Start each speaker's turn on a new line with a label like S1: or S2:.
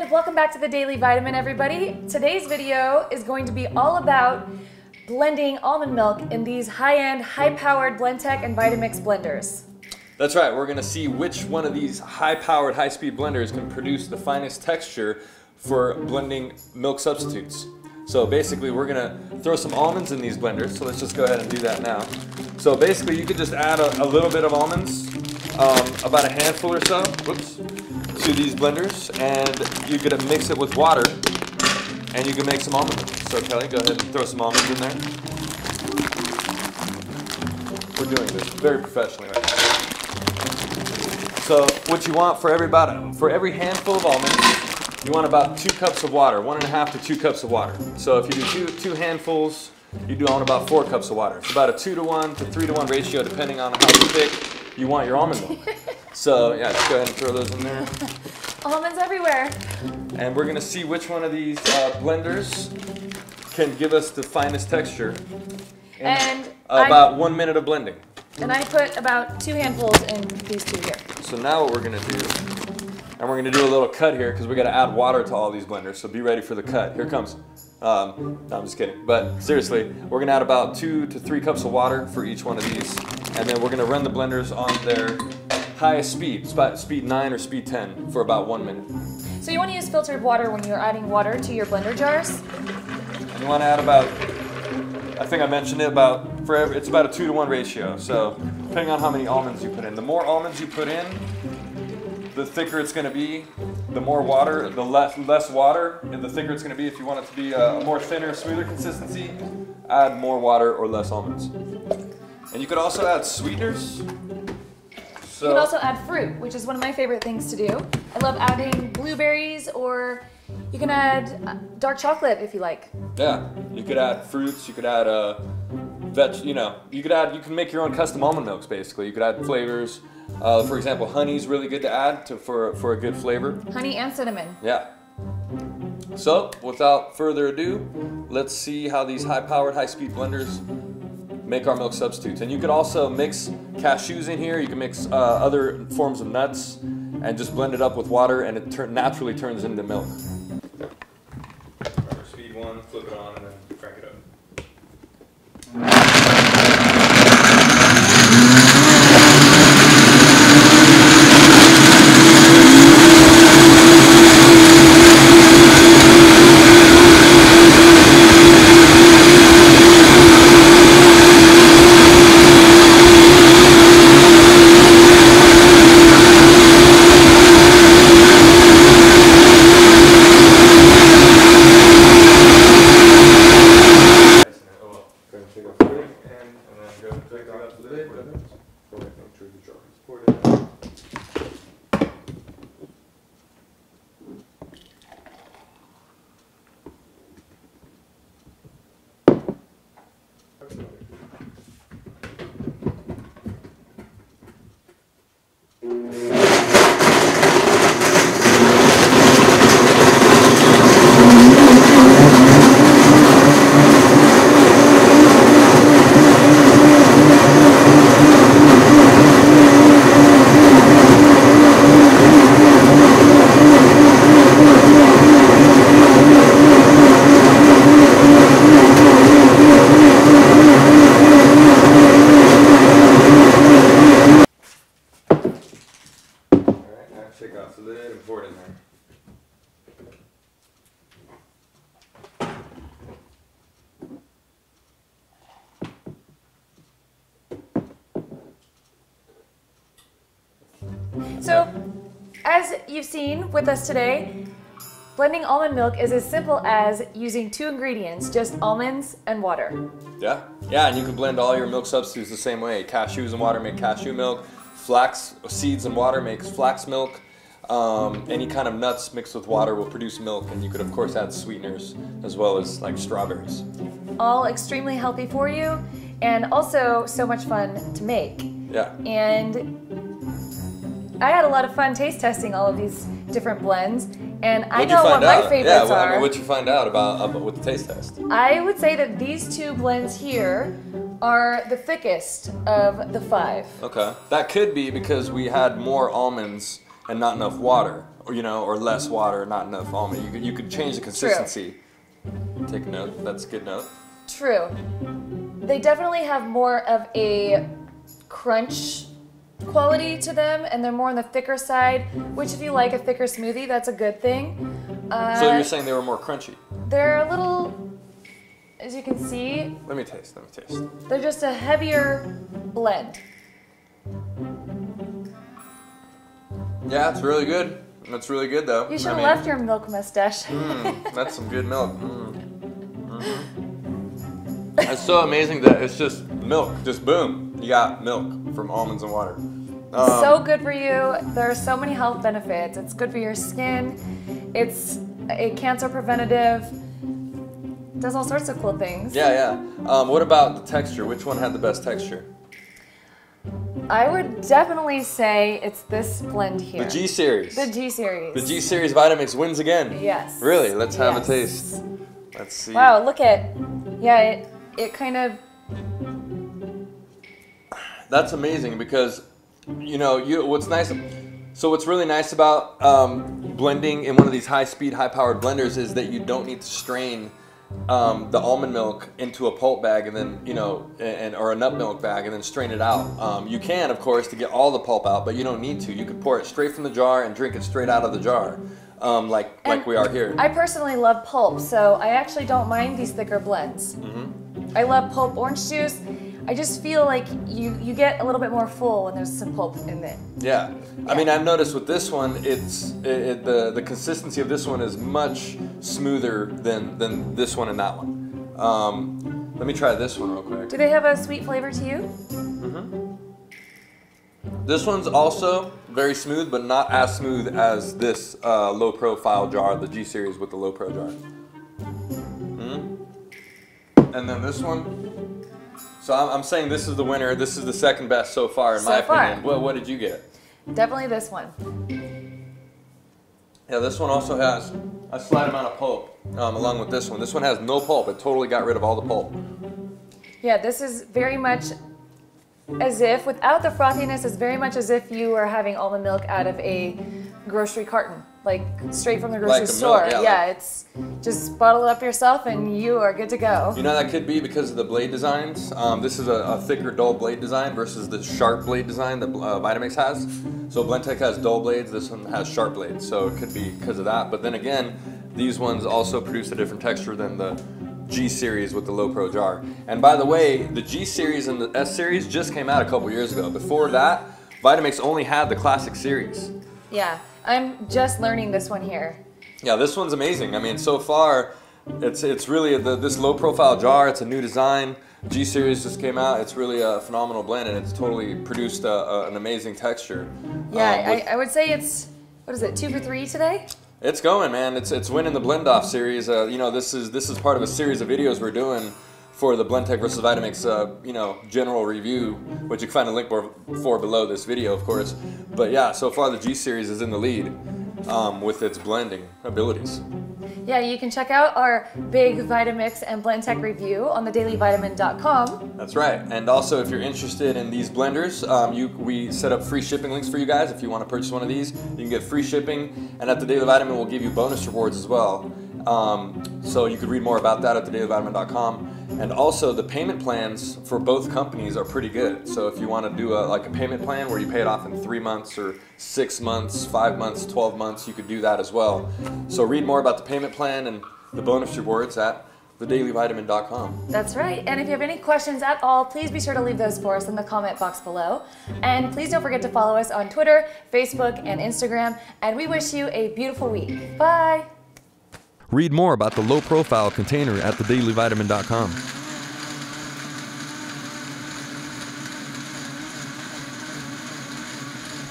S1: And welcome back to the Daily Vitamin, everybody. Today's video is going to be all about blending almond milk in these high-end, high-powered Blendtec and Vitamix blenders.
S2: That's right, we're gonna see which one of these high-powered, high-speed blenders can produce the finest texture for blending milk substitutes. So basically we're gonna throw some almonds in these blenders, so let's just go ahead and do that now. So basically you could just add a little bit of almonds, about a handful or so, whoops, to these blenders, and you could mix it with water, and you can make some almond milk. So Kelly, go ahead and throw some almonds in there. We're doing this very professionally right now. So what you want for every handful of almonds, you want about 2 cups of water, 1.5 to 2 cups of water. So if you do two handfuls, you do on about 4 cups of water. It's about a 2-to-1 to 3-to-1 ratio, depending on how thick you want your almond milk. So yeah, just go ahead and throw those in there.
S1: Almonds everywhere.
S2: And we're gonna see which one of these blenders can give us the finest texture in about 1 minute of blending.
S1: And I put about 2 handfuls in these 2 here.
S2: So now what we're gonna do, and we're gonna do a little cut here because we gotta add water to all these blenders, so be ready for the cut. Here it comes. No, I'm just kidding. But seriously, we're gonna add about 2 to 3 cups of water for each one of these, and then we're gonna run the blenders on their highest speed, speed 9 or speed 10, for about 1 minute.
S1: So you want to use filtered water when you're adding water to your blender jars?
S2: And you want to add about, I think I mentioned it, it's about a 2-to-1 ratio. So depending on how many almonds you put in. The more almonds you put in, the thicker it's going to be. The more water, the less water, and the thicker it's going to be. If you want it to be a more thinner, smoother consistency, add more water or less almonds. And you could also add sweeteners.
S1: You can also add fruit, which is one of my favorite things to do. I love adding blueberries, or you can add dark chocolate if you like. Yeah,
S2: you could add fruits. You could add you can make your own custom almond milks. Basically, you could add flavors. For example, honey is really good to add for a good flavor.
S1: Honey and cinnamon.
S2: Yeah. So, without further ado, let's see how these high-powered, high-speed blenders make our milk substitutes. And you could also mix cashews in here. You can mix other forms of nuts and just blend it up with water, and it naturally turns into milk. Remember, speed 1, flip it on, and then crank it up. Take off the lid and pour it in
S1: there. So, as you've seen with us today, blending almond milk is as simple as using 2 ingredients, just almonds and water.
S2: Yeah, and you can blend all your milk substitutes the same way. Cashews and water make cashew milk. Flax seeds and water makes flax milk. Any kind of nuts mixed with water will produce milk, and you could of course add sweeteners as well as like strawberries.
S1: All extremely healthy for you, and also so much fun to make.
S2: Yeah.
S1: And I had a lot of fun taste testing all of these different blends, and I know what my favorites are.
S2: I mean, what'd you find out about with the taste test?
S1: I would say that these 2 blends here are the thickest of the 5.
S2: Okay. That could be because we had more almonds and not enough water, or or less water, not enough almond. You could change the consistency. True. Take a note. That's a good note.
S1: True. They definitely have more of a crunch quality to them, and they're more on the thicker side, which if you like a thicker smoothie, that's a good thing.
S2: So you're saying they were more crunchy?
S1: They're a little, as you can see.
S2: Let me taste.
S1: They're just a heavier blend.
S2: Yeah, it's really good. That's really good though.
S1: You should have left your milk mustache.
S2: That's some good milk. It's so amazing that it's just milk, just boom. You got milk from Almonds and Water.
S1: So good for you. There are so many health benefits. It's good for your skin. It's a cancer preventative. Does all sorts of cool things.
S2: Yeah. What about the texture? Which one had the best texture?
S1: I would definitely say it's this blend here.
S2: The G series.
S1: The G series.
S2: The G series Vitamix wins again.
S1: Yes.
S2: Really? Let's have a taste. Let's see.
S1: Wow, look at, yeah, it kind of.
S2: That's amazing because, what's nice. So what's really nice about blending in one of these high-speed, high-powered blenders is that you don't need to strain the almond milk into a pulp bag and then, or a nut milk bag and then strain it out. You can, of course, to get all the pulp out, but you don't need to. You could pour it straight from the jar and drink it straight out of the jar, like we are here.
S1: I personally love pulp, so I actually don't mind these thicker blends. I love pulp orange juice. I just feel like you get a little bit more full when there's some pulp in it.
S2: Yeah. I mean, I've noticed with this one, the consistency of this one is much smoother than this one and that one. Let me try this one real quick.
S1: Do they have a sweet flavor to you?
S2: This one's also very smooth, but not as smooth as this low-profile jar, the G series with the low-pro jar. And then this one. So I'm saying this is the winner. This is the second best so far, in my opinion. What did you get?
S1: Definitely this one.
S2: Yeah, this one also has a slight amount of pulp, along with this one. This one has no pulp. It totally got rid of all the pulp.
S1: Yeah, this is very much as if, without the frothiness, it's very much as if you are having almond milk out of a grocery carton, like straight from the grocery store.
S2: Milk,
S1: yeah, it's just bottle it up yourself and you are good to go.
S2: That could be because of the blade designs. This is a thicker, dull blade design versus the sharp blade design that Vitamix has. So Blendtec has dull blades, this one has sharp blades, so it could be because of that. But then again, these ones also produce a different texture than the G series with the low pro jar. And by the way, the G series and the S series just came out a couple years ago. Before that, Vitamix only had the classic series.
S1: Yeah, I'm just learning this one here.
S2: Yeah, this one's amazing. I mean, so far, it's really this low profile jar. It's a new design. G series just came out. It's really a phenomenal blend, and it's totally produced an amazing texture.
S1: Yeah, I would say it's, what is it, 2 for 3 today?
S2: It's going, man. It's winning the Blend Off series. This is part of a series of videos we're doing for the Blendtec versus Vitamix, general review, which you can find a link for below this video, of course. But yeah, so far the G series is in the lead with its blending abilities.
S1: Yeah, you can check out our big Vitamix and Blendtec review on thedailywitamin.com.
S2: That's right. And also, if you're interested in these blenders, we set up free shipping links for you guys. If you want to purchase one of these, you can get free shipping. And at the Daily Vitamin, we'll give you bonus rewards as well. So you could read more about that at thedailywitamin.com. And also, the payment plans for both companies are pretty good. So if you want to do a payment plan where you pay it off in 3 months or 6 months, 5 months, 12 months, you could do that as well. So read more about the payment plan and the bonus rewards at thedailywitamin.com.
S1: That's right. And if you have any questions at all, please be sure to leave those for us in the comment box below. And please don't forget to follow us on Twitter, Facebook, and Instagram. And we wish you a beautiful week. Bye.
S2: Read more about the low-profile container at thedailywitamin.com.